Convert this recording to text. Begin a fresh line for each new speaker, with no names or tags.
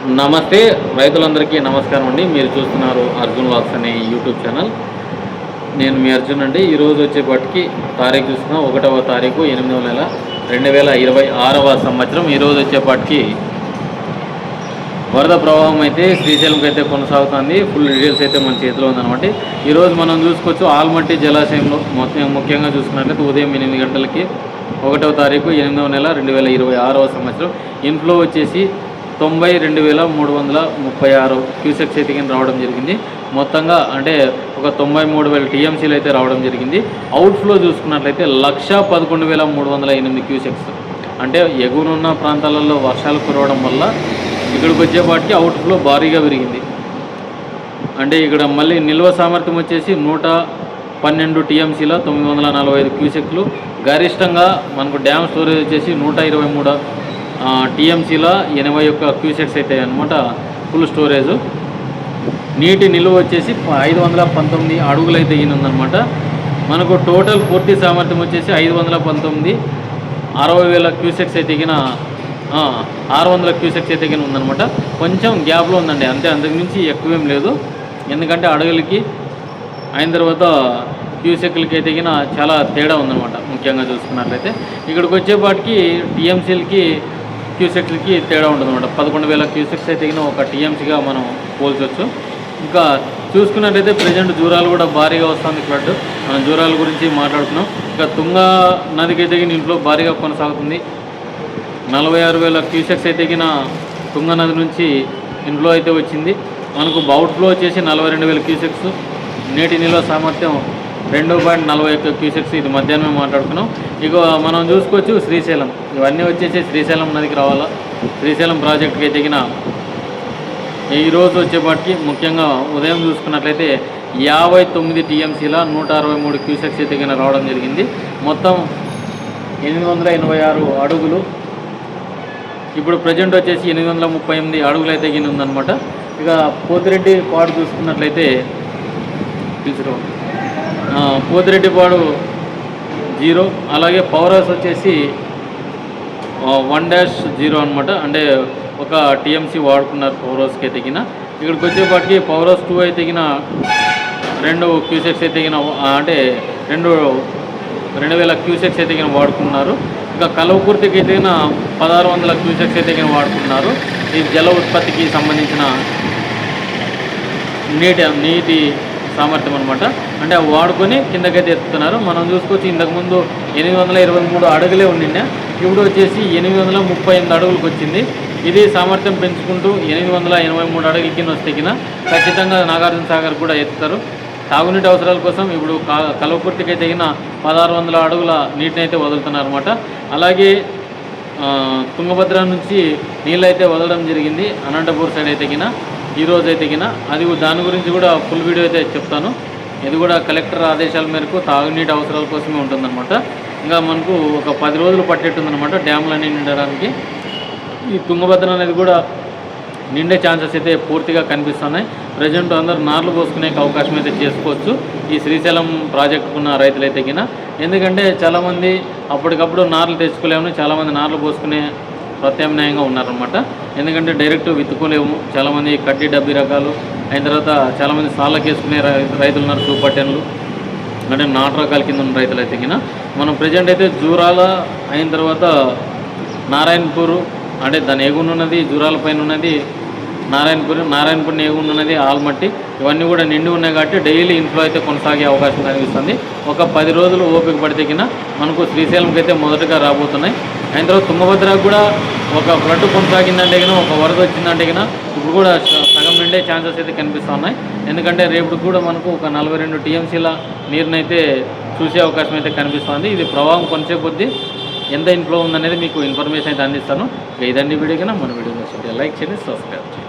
నమస్తే రైతులందరికీ నమస్కారం అండి. మీరు చూస్తున్నారు అర్జున్ వ్లాగ్స్ అనే యూట్యూబ్ ఛానల్. నేను మీ అర్జున్ అండి. ఈరోజు వచ్చేపటికి తారీఖు చూస్తున్నా 1వ తారీఖు 8వ నెల 2026వ సంవత్సరం. ఈరోజు వచ్చేపటికి వరద ప్రవాహం అయితే శ్రీశైలంకి అయితే కొనసాగుతుంది. ఫుల్ డీటెయిల్స్ అయితే మన చేతిలో ఉందన్నమాట. ఈరోజు మనం చూసుకోవచ్చు ఆల్మట్టి జలాశయంలో ముఖ్యంగా చూసుకున్నట్లయితే ఉదయం 8 గంటలకి 1వ తారీఖు 8వ నెల 2026వ సంవత్సరం ఇన్ఫ్లో వచ్చేసి 92,336 క్యూసెక్స్ అయితే రావడం జరిగింది. మొత్తంగా అంటే ఒక 93,000 టీఎంసీలు అయితే రావడం జరిగింది. అవుట్ఫ్లో చూసుకున్నట్లయితే 1,11,308 క్యూసెక్స్. అంటే ఎగువనున్న ప్రాంతాలలో వర్షాలు కురవడం వల్ల ఇక్కడికి వచ్చేపాటికి అవుట్ఫ్లో భారీగా పెరిగింది. అంటే ఇక్కడ మళ్ళీ నిల్వ సామర్థ్యం వచ్చేసి 112 టీఎంసీల 945 క్యూసెక్లు. గరిష్టంగా మనకు డ్యామ్ స్టోరేజ్ వచ్చేసి 123 టీఎంసీల 81 క్యూసెక్స్ అయితే అనమాట ఫుల్ స్టోరేజ్. నీటి నిల్వ వచ్చేసి 519 అడుగులు అయితే ఉందన్నమాట. మనకు టోటల్ పూర్తి సామర్థ్యం వచ్చేసి 519 60,000 క్యూసెక్స్ అయితే 600 క్యూసెక్స్ అయితే ఉందన్నమాట. కొంచెం గ్యాప్లో ఉందండి అంతే, అంతకుమించి ఎక్కువేం లేదు. ఎందుకంటే అడుగులకి అయిన తర్వాత క్యూసెక్లకి అయితే చాలా తేడా ఉందన్నమాట. ముఖ్యంగా చూసుకున్నట్లయితే ఇక్కడికి వచ్చేపాటికి టీఎంసీలకి క్యూసెక్స్కి తేడా ఉంటుందన్నమాట. 11,000 క్యూసెక్స్ అయితే ఒక టీఎంసీగా మనం పోల్చవచ్చు. ఇంకా చూసుకున్నట్టయితే ప్రజెంట్ జూరాలు కూడా భారీగా వస్తుంది ఫ్లడ్. మనం జూరాల గురించి మాట్లాడుతున్నాం. ఇంకా తుంగా నదికి అయితే ఇంట్లో భారీగా కొనసాగుతుంది. 46,000 క్యూసెక్స్ అయితే తుంగా నది నుంచి ఇంట్లో అయితే వచ్చింది. మనకు అవుట్ఫ్లో వచ్చేసి 42,000 క్యూసెక్స్. నీటి నిల్వ సామర్థ్యం 2.41 క్యూసెక్స్. ఇది మధ్యాహ్నం మాట్లాడుకున్నాం. ఇక మనం చూసుకోవచ్చు శ్రీశైలం. ఇవన్నీ వచ్చేసి శ్రీశైలం నదికి రావాలా. శ్రీశైలం ప్రాజెక్టుకి అయితే ఈరోజు వచ్చేపాటికి ముఖ్యంగా ఉదయం చూసుకున్నట్లయితే 59 టీఎంసీల 163 క్యూసెక్స్ అయితే రావడం జరిగింది. మొత్తం 886 అడుగులు. ఇప్పుడు ప్రజెంట్ వచ్చేసి 838 అడుగులు అయితే ఉందన్నమాట. ఇక పోతిరెడ్డి పాడు చూసుకున్నట్లయితే పోతిరెడ్డిపాడు 0, అలాగే పవర్ వచ్చేసి 1-0 అనమాట. అంటే ఒక టీఎంసీ వాడుకున్నారు పవర్ హౌస్కి అయితే ఇక్కడికి వచ్చేపాటికి పవర్ హౌస్ 2 అయితే 2 క్యూసెక్స్ అయితే అంటే 2,000 క్యూసెక్స్ అయితే వాడుకున్నారు. ఇంకా కలవకుర్తికి అయితే 1,600 క్యూసెక్స్ అయితే వాడుకున్నారు. ఈ జల ఉత్పత్తికి సంబంధించిన నీటి సామర్థ్యం అనమాట. అంటే వాడుకొని కిందకైతే ఎత్తుతున్నారు. మనం చూసుకోవచ్చు ఇంతకుముందు 823 అడుగులే ఉండిండే, ఇప్పుడు వచ్చేసి 838 అడుగులకు వచ్చింది. ఇది సామర్థ్యం పెంచుకుంటూ 883 అడుగుల కింద వస్తే ఖచ్చితంగా నాగార్జున సాగర్ కూడా ఎత్తుతారు. తాగునీటి అవసరాల కోసం ఇప్పుడు కలవకుర్తికి అయితే 1,600 అడుగుల నీటిని అయితే వదులుతున్నారు అనమాట. అలాగే తుంగభద్ర నుంచి నీళ్ళు అయితే వదలడం జరిగింది అనంతపూర్ సైడ్ అయితే ఈరోజు అయితే అది దాని గురించి కూడా ఫుల్ వీడియో అయితే చెప్తాను. ఇది కూడా కలెక్టర్ ఆదేశాల మేరకు తాగునీటి అవసరాల కోసమే ఉంటుందన్నమాట. ఇంకా మనకు ఒక 10 రోజులు పట్టేట్టుందన్నమాట డ్యామ్లన్నీ నిండడానికి. ఈ తుంగభద్ర అనేది కూడా నిండే ఛాన్సెస్ అయితే పూర్తిగా కనిపిస్తున్నాయి. ప్రజెంట్ అందరూ నార్లు పోసుకునే అవకాశం అయితే చేసుకోవచ్చు ఈ శ్రీశైలం ప్రాజెక్టుకున్న రైతులైతే ఎందుకంటే చాలామంది అప్పటికప్పుడు నార్లు తెచ్చుకోలేము, చాలామంది నార్లు పోసుకునే ప్రత్యామ్నాయంగా ఉన్నారనమాట. ఎందుకంటే డైరెక్ట్ విత్తుకోలేము. చాలామంది కడ్డీ డబ్బీ రకాలు అయిన తర్వాత చాలామంది సాళ్ళకి వేసుకునే రైతులు ఉన్నారు. సూపర్ 10లు అంటే నాటు రకాల కింద ఉన్న రైతులు అయితే మనం ప్రజెంట్ అయితే జూరాల అయిన తర్వాత నారాయణపూర్ అంటే దాని ఎగునున్నది, జూరాల పైన ఉన్నది నారాయణపూర్ ఎగునున్నది ఆల్మట్టి. ఇవన్నీ కూడా నిండి ఉన్నాయి కాబట్టి డైలీ ఇంట్లో అయితే కొనసాగే అవకాశం కనిపిస్తుంది. ఒక 10 రోజులు ఓపిక పడితే మనకు శ్రీశైలంకి అయితే మొదటగా రాబోతున్నాయి. అయిన తర్వాత తుంగభద్రకు కూడా ఒక ఫ్లడ్ కొనసాగిందంటే ఒక వరద వచ్చిందంటే ఇప్పుడు కూడా సగం నిండే ఛాన్సెస్ అయితే కనిపిస్తున్నాయి. ఎందుకంటే రేపు కూడా మనకు ఒక 42 టీఎంసీల నీరునైతే చూసే అవకాశం అయితే కనిపిస్తుంది. ఇది ప్రవాహం కొనసే కొద్దీ ఎంత ఇన్ఫ్లో ఉందనేది మీకు ఇన్ఫర్మేషన్ అయితే అందిస్తాను. ఇదండి వీడియో మన వీడియో నచ్చితే లైక్ చేయండి, సబ్స్క్రైబ్ చేయండి.